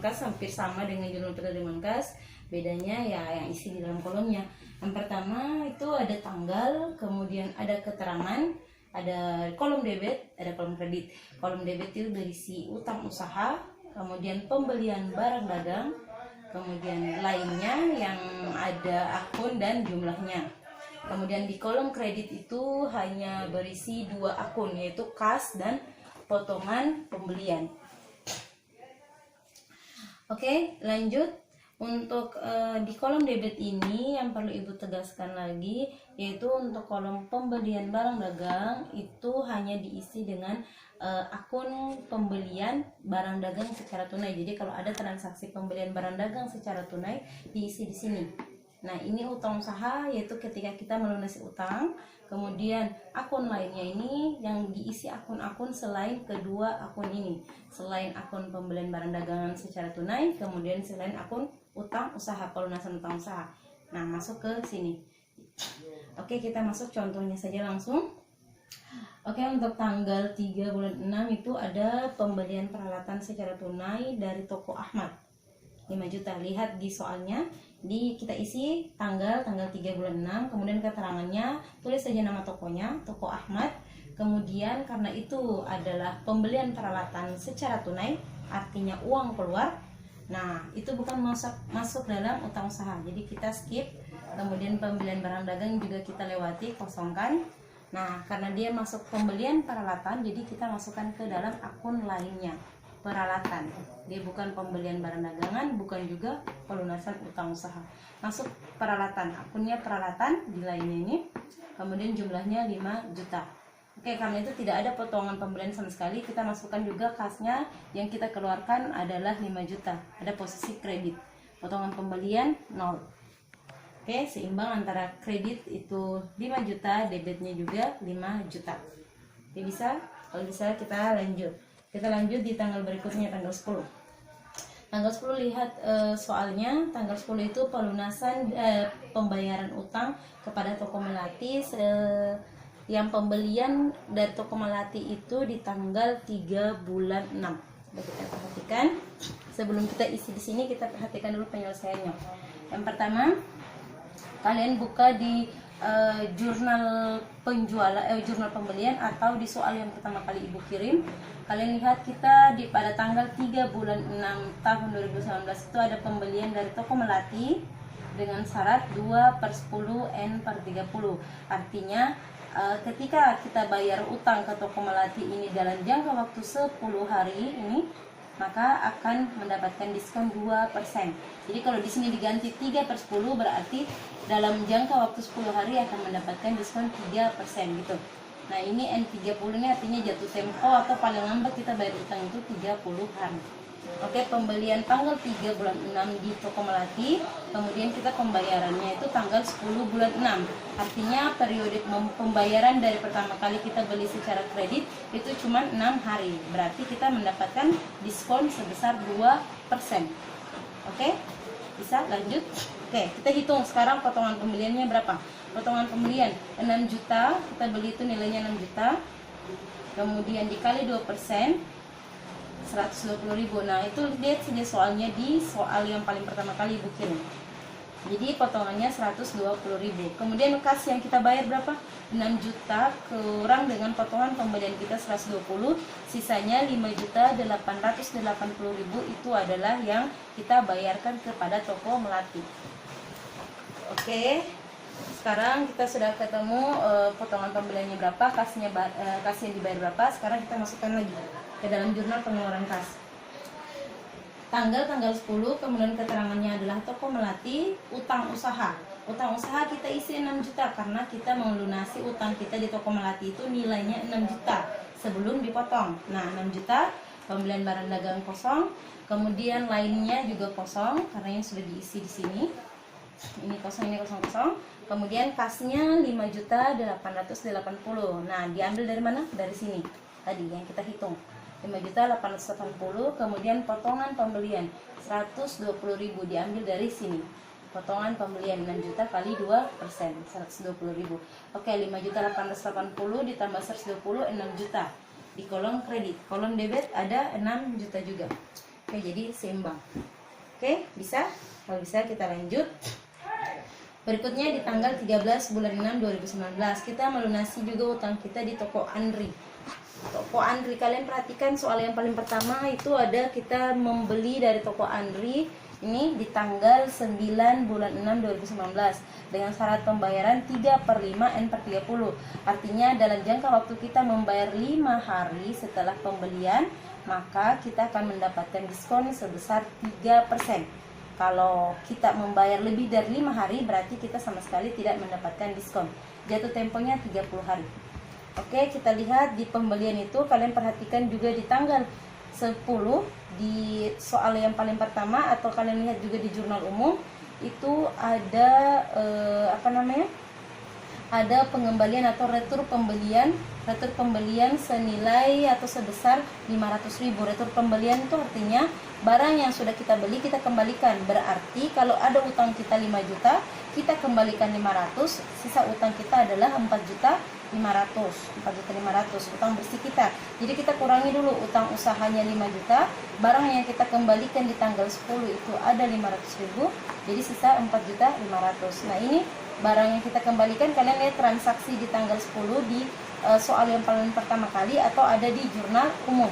kas hampir sama dengan jurnal penerimaan kas, bedanya ya yang isi di dalam kolomnya. Yang pertama itu ada tanggal, kemudian ada keterangan, ada kolom debit, ada kolom kredit. Kolom debit itu berisi utang usaha, kemudian pembelian barang dagang, kemudian lainnya yang ada akun dan jumlahnya. Kemudian di kolom kredit itu hanya berisi 2 akun, yaitu kas dan potongan pembelian. Oke, lanjut. Untuk di kolom debit ini yang perlu Ibu tegaskan lagi, yaitu untuk kolom pembelian barang dagang itu hanya diisi dengan akun pembelian barang dagang secara tunai. Jadi kalau ada transaksi pembelian barang dagang secara tunai diisi di sini. Nah, ini utang usaha, yaitu ketika kita melunasi utang. Kemudian akun lainnya ini yang diisi akun-akun selain kedua akun ini, selain akun pembelian barang dagangan secara tunai, kemudian selain akun utang usaha, pelunasan utang usaha. Nah, masuk ke sini. Oke, kita masuk contohnya saja langsung. Oke, untuk tanggal 3 bulan 6 itu ada pembelian peralatan secara tunai dari toko Ahmad 5 juta. Lihat di soalnya, kita isi tanggal 3 bulan 6, kemudian keterangannya tulis saja nama tokonya, toko Ahmad. Kemudian karena itu adalah pembelian peralatan secara tunai, artinya uang keluar. Nah, itu bukan masuk dalam utang usaha, jadi kita skip. Kemudian pembelian barang dagang juga kita lewati, kosongkan. Nah, karena dia masuk pembelian peralatan, jadi kita masukkan ke dalam akun lainnya, peralatan. Dia bukan pembelian barang dagangan, bukan juga pelunasan utang usaha. Masuk peralatan, akunnya peralatan di lainnya ini. Kemudian jumlahnya 5 juta. Oke, karena itu tidak ada potongan pembelian sama sekali, kita masukkan juga kasnya. Yang kita keluarkan adalah 5 juta. Ada posisi kredit. Potongan pembelian 0. Oke, seimbang antara kredit itu 5 juta, debitnya juga 5 juta. Oke, bisa? Kalau bisa kita lanjut. Kita lanjut di tanggal berikutnya, tanggal 10. Tanggal 10 lihat soalnya. Tanggal 10 itu pelunasan pembayaran utang kepada toko melati. Yang pembelian dari toko melati itu di tanggal 3 bulan 6. Coba kita perhatikan. Sebelum kita isi di sini, kita perhatikan dulu penyelesaiannya. Yang pertama, kalian buka di jurnal penjualan, jurnal pembelian, atau di soal yang pertama kali Ibu kirim. Kalian lihat kita pada tanggal 3 bulan 6 tahun 2019 itu ada pembelian dari toko melati dengan syarat 2/10 N/30. Artinya ketika kita bayar utang ke toko melati ini dalam jangka waktu 10 hari ini, maka akan mendapatkan diskon 2%. Jadi kalau di sini diganti 3/10, berarti dalam jangka waktu 10 hari akan mendapatkan diskon 3% gitu. Nah, ini N30 ini artinya jatuh tempo atau paling lambat kita bayar utang itu 30 hari. Oke, pembelian tanggal 3 bulan 6 di toko melati, kemudian kita pembayarannya itu tanggal 10 bulan 6. Artinya periode pembayaran dari pertama kali kita beli secara kredit itu cuma 6 hari. Berarti kita mendapatkan diskon sebesar 2%. Oke, bisa lanjut. Oke, kita hitung sekarang potongan pembeliannya berapa. Potongan pembelian 6 juta, kita beli itu nilainya 6 juta. Kemudian dikali 2%, 120.000. Nah, itu lihat saja soalnya di soal yang paling pertama kali Ibu kirim. Jadi potongannya 120.000. Kemudian kas yang kita bayar berapa? 6 juta kurang dengan potongan pembelian kita 120, sisanya 5.880.000 itu adalah yang kita bayarkan kepada toko melati. Oke. Sekarang kita sudah ketemu potongan pembeliannya berapa, kas yang dibayar berapa. Sekarang kita masukkan lagi ke dalam jurnal pengeluaran kas. Tanggal 10, kemudian keterangannya adalah toko melati, utang usaha. Utang usaha kita isi 6 juta karena kita melunasi utang kita di toko melati itu nilainya 6 juta sebelum dipotong. Nah, 6 juta, pembelian barang dagang kosong, kemudian lainnya juga kosong karena yang sudah diisi di sini. Ini kosong, ini kosong. Kemudian kasnya 5.880.000. Nah, diambil dari mana? Dari sini. Tadi yang kita hitung. 5.880, kemudian potongan pembelian 120.000 diambil dari sini. Potongan pembelian 6 juta kali 2%, 120.000. Oke, 5.880 ditambah 120, 6 juta. Di kolom kredit, kolom debit ada 6 juta juga. Oke, jadi seimbang. Oke, bisa? Kalau bisa kita lanjut. Berikutnya di tanggal 13 bulan 6 2019 kita melunasi juga utang kita di toko Andri. Toko Andri, kalian perhatikan soal yang paling pertama itu ada kita membeli dari toko Andri ini di tanggal 9 bulan 6 2019 dengan syarat pembayaran 3/5 N/30. Artinya dalam jangka waktu kita membayar 5 hari setelah pembelian, maka kita akan mendapatkan diskon sebesar 3%. Kalau kita membayar lebih dari 5 hari, berarti kita sama sekali tidak mendapatkan diskon. Jatuh temponya 30 hari. Oke, kita lihat di pembelian itu, kalian perhatikan juga di tanggal 10 di soal yang paling pertama, atau kalian lihat juga di jurnal umum itu ada ada pengembalian atau retur pembelian senilai atau sebesar 500.000. Retur pembelian itu artinya barang yang sudah kita beli kita kembalikan. Berarti kalau ada utang kita 5 juta, kita kembalikan 500, sisa utang kita adalah 4.500.000 utang bersih kita. Jadi kita kurangi dulu utang usahanya 5 juta, barang yang kita kembalikan di tanggal 10 itu ada 500.000, jadi sisa 4.500.000. Nah, ini barang yang kita kembalikan, kalian lihat transaksi di tanggal 10 di soal yang paling pertama kali atau ada di jurnal umum.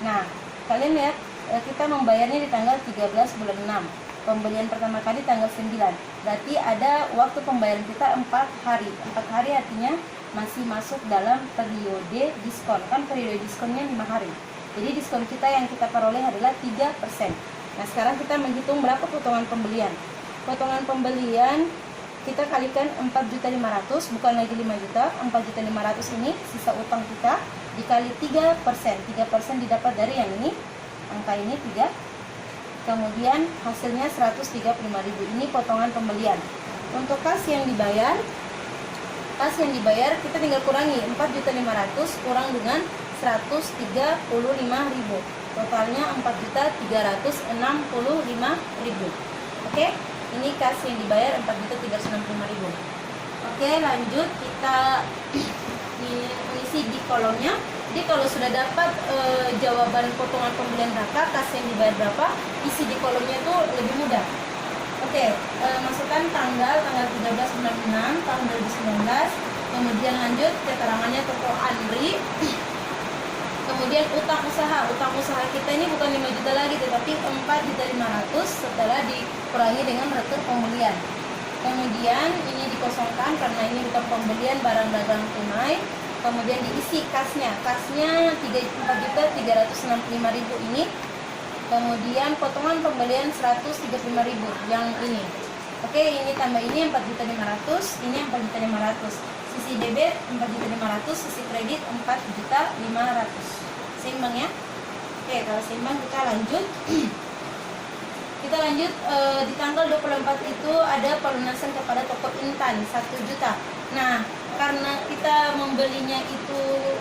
Nah, kalian lihat kita membayarnya di tanggal 13 bulan 6. Pembelian pertama kali tanggal 9. Berarti ada waktu pembayaran kita 4 hari. 4 hari artinya masih masuk dalam periode diskon. Kan periode diskonnya 5 hari. Jadi diskon kita yang kita peroleh adalah 3%. Nah, sekarang kita menghitung berapa potongan pembelian. Potongan pembelian kita kalikan 4.500.000, bukan lagi 5 juta. 4.500.000 ini sisa utang kita dikali 3%. 3% didapat dari yang ini, angka ini 3. Kemudian hasilnya 135.000. Ini potongan pembelian. Untuk kas yang dibayar kita tinggal kurangi 4.500.000 kurang dengan 135.000. Totalnya 4.365.000. Oke? Ini kas yang dibayar 4.365.000. Oke, lanjut kita isi di kolomnya. Jadi kalau sudah dapat jawaban potongan pembelian berapa, kas yang dibayar berapa, isi di kolomnya itu lebih mudah. Oke, masukkan tanggal 13 bulan 6 tahun 2019. Kemudian lanjut keterangannya toko Andri. Kemudian utang usaha kita ini bukan 5 juta lagi, tetapi 4.500.000 setelah dikurangi dengan retur pembelian. Kemudian ini dikosongkan karena ini bukan pembelian barang dagang tunai. Kemudian diisi kasnya 4.365.000 ini. Kemudian potongan pembelian 135.000 yang ini. Oke, ini tambah ini 4.500.000, ini 4.500.000. Sisi debit 4.500.000, sisi kredit 4.500.000. Seimbang ya. Oke, kalau seimbang kita lanjut. Kita lanjut di tanggal 24 itu ada pelunasan kepada toko Intan 1 juta. Nah, karena kita membelinya itu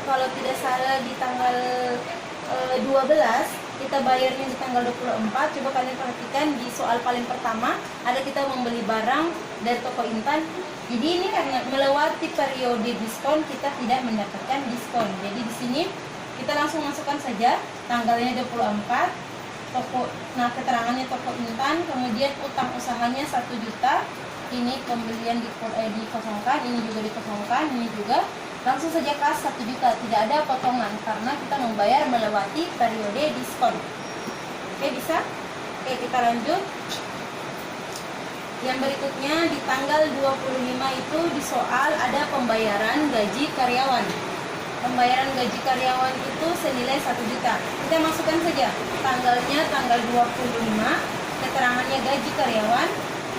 kalau tidak salah di tanggal 12, kita bayarnya di tanggal 24. Coba kalian perhatikan di soal paling pertama ada kita membeli barang dari toko Intan. Jadi ini karena melewati periode diskon kita tidak mendapatkan diskon. Jadi di sini kita langsung masukkan saja tanggalnya 24. Nah, keterangannya toko Intan, kemudian utang usahanya 1 juta. Ini pembelian dikosongkan, ini juga dikosongkan, ini juga. Langsung saja kas 1 juta, tidak ada potongan karena kita membayar melewati periode diskon. Oke, bisa? Oke, kita lanjut. Yang berikutnya di tanggal 25 itu di soal ada pembayaran gaji karyawan. Pembayaran gaji karyawan itu senilai 1 juta. Kita masukkan saja tanggalnya tanggal 25, keterangannya gaji karyawan.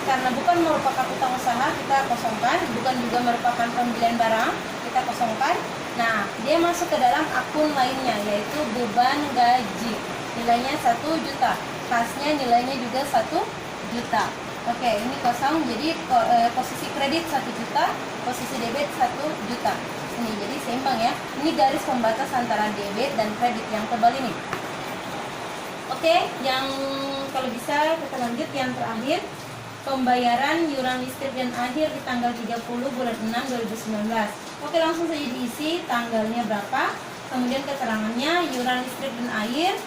Karena bukan merupakan utang usaha, kita kosongkan. Bukan juga merupakan pembelian barang, kita kosongkan. Nah, dia masuk ke dalam akun lainnya, yaitu beban gaji. Nilainya 1 juta. Kasnya nilainya juga 1 juta. Oke, ini kosong. Jadi posisi kredit 1 juta, posisi debit 1 juta. Ini jadi seimbang ya. Ini garis pembatas antara debit dan kredit yang tebal ini. Oke, yang kalau bisa kita lanjut yang terakhir. Pembayaran iuran listrik dan air di tanggal 30 bulan 6 2019. Oke, langsung saja diisi tanggalnya berapa, kemudian keterangannya iuran listrik dan air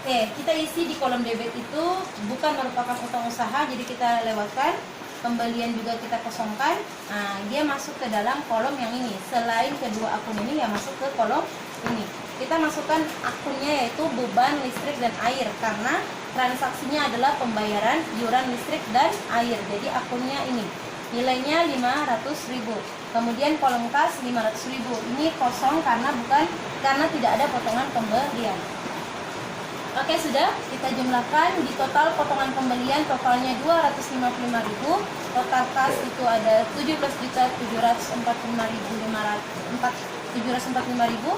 Oke, kita isi di kolom debit itu bukan merupakan utang usaha, jadi kita lewatkan. Pembelian juga kita kosongkan. Nah, dia masuk ke dalam kolom yang ini. Selain kedua akun ini, ya masuk ke kolom ini. Kita masukkan akunnya, yaitu beban listrik dan air, karena transaksinya adalah pembayaran iuran listrik dan air. Jadi akunnya ini nilainya 500.000. Kemudian kolom kas 500.000. Ini kosong karena tidak ada potongan pembelian. Oke, sudah kita jumlahkan. Di total potongan pembelian totalnya 255.000. Total kas itu ada 17.745.500.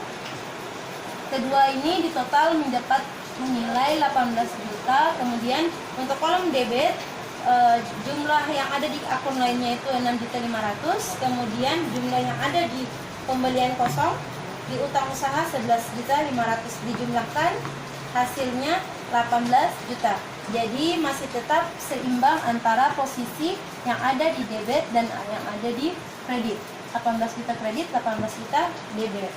Kedua ini di total mendapat nilai 18 juta. Kemudian untuk kolom debit, jumlah yang ada di akun lainnya itu 6.500.000. Kemudian jumlah yang ada di pembelian kosong di utang usaha 11.500.000 dijumlahkan, hasilnya 18 juta. Jadi masih tetap seimbang antara posisi yang ada di debit dan yang ada di kredit. 18 juta kredit, 18 juta debit.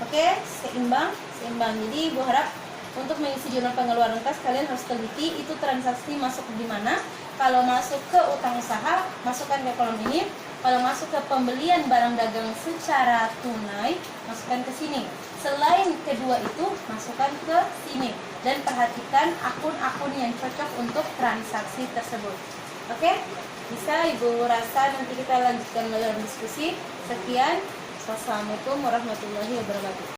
Oke, seimbang. Jadi Ibu harap untuk mengisi jurnal pengeluaran kas kalian harus teliti itu transaksi masuk di mana. Kalau masuk ke utang usaha, masukkan ke kolom ini. Kalau masuk ke pembelian barang dagang secara tunai, masukkan ke sini. Selain kedua itu, masukkan ke sini. Dan perhatikan akun-akun yang cocok untuk transaksi tersebut. Oke? Bisa Ibu rasa nanti kita lanjutkan dalam diskusi. Sekian. Wassalamualaikum warahmatullahi wabarakatuh.